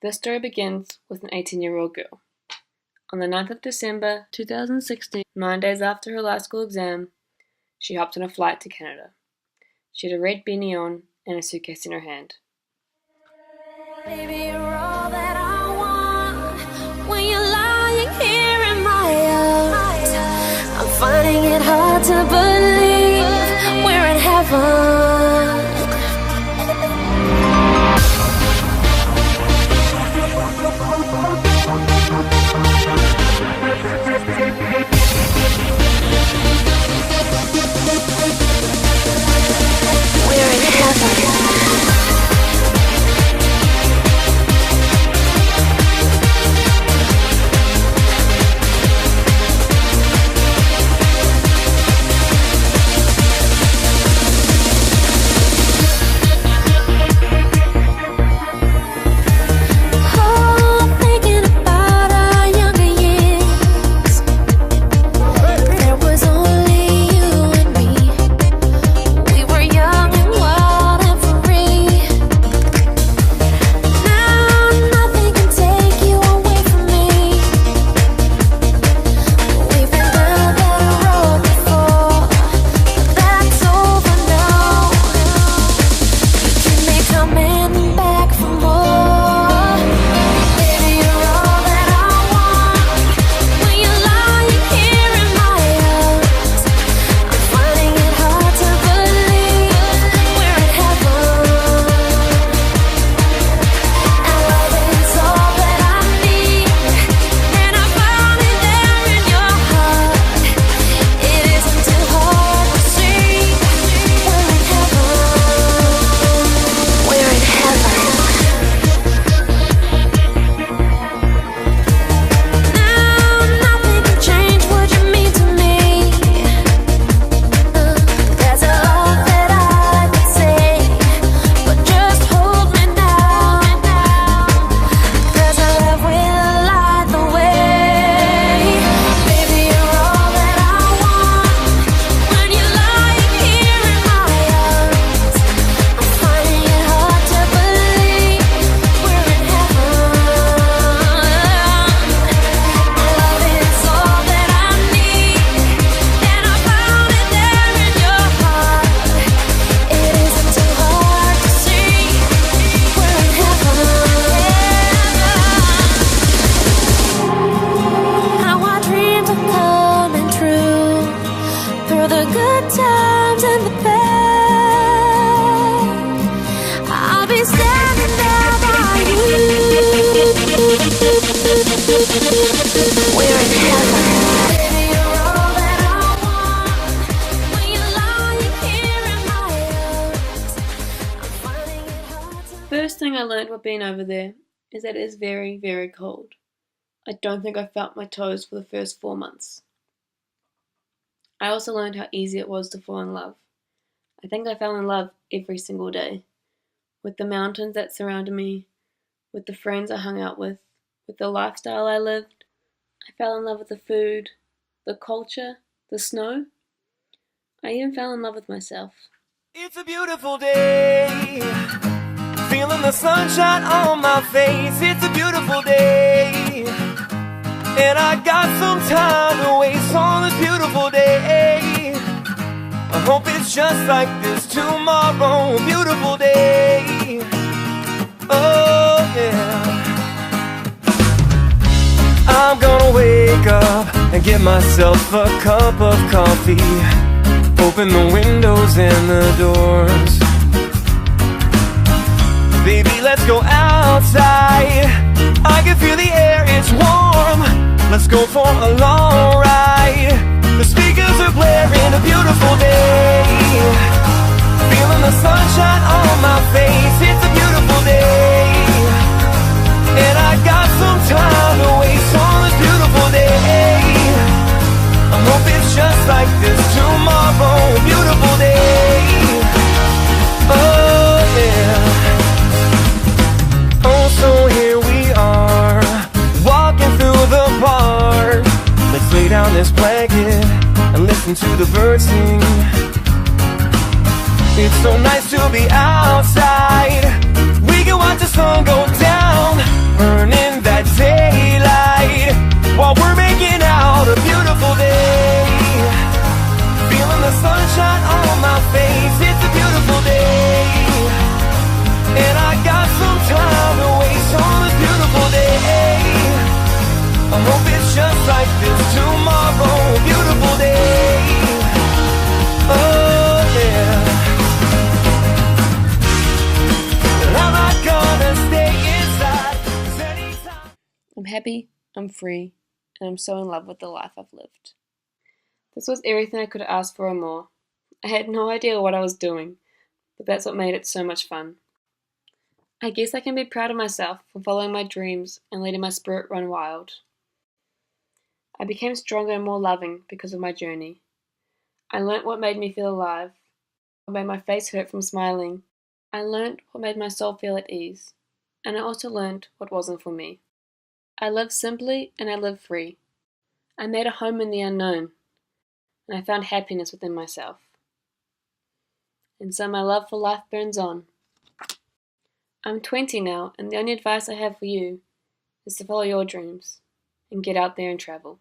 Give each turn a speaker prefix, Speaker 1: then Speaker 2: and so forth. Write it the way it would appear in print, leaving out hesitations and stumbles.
Speaker 1: This story begins with an 18-year-old girl. On the 9th of December 2016, 9 days after her last school exam, she hopped on a flight to Canada. She had a red beanie on and a suitcase in her hand.
Speaker 2: Baby, you're all that I want. When you're lying here in my arms, I'm finding it hard to believe we're in heaven. We're in heaven.
Speaker 1: First thing I learned while being over there is that it is very, very cold. I don't think I felt my toes for the first 4 months. I also learned how easy it was to fall in love. I think I fell in love every single day. With the mountains that surrounded me, with the friends I hung out with the lifestyle I lived. I fell in love with the food, the culture, the snow. I even fell in love with myself.
Speaker 3: It's a beautiful day, feeling the sunshine on my face. It's a beautiful day, and I got some time to waste on this beautiful day. I hope it's just like this tomorrow. A beautiful day, oh yeah. I'm gonna wake up and get myself a cup of coffee, open the windows and the doors. Baby, let's go outside. I can feel the air, it's warm. Let's go for a long ride. The speakers are blaring, a beautiful day. Feeling the sunshine on my face. It's a beautiful day, and I got some time to waste on this beautiful day. I hope it's just like this tomorrow. A beautiful day, oh yeah. Oh, so here we are, walking through the park. Let's lay down this blanket and listen to the birds sing. It's so nice to be outside. We can watch the sun go down
Speaker 1: happy, I'm free, and I'm so in love with the life I've lived. This was everything I could ask for and more. I had no idea what I was doing, but that's what made it so much fun. I guess I can be proud of myself for following my dreams and letting my spirit run wild. I became stronger and more loving because of my journey. I learnt what made me feel alive, what made my face hurt from smiling. I learnt what made my soul feel at ease, and I also learnt what wasn't for me. I lived simply and I lived free. I made a home in the unknown, and I found happiness within myself. And so my love for life burns on. I'm 20 now, and the only advice I have for you is to follow your dreams and get out there and travel.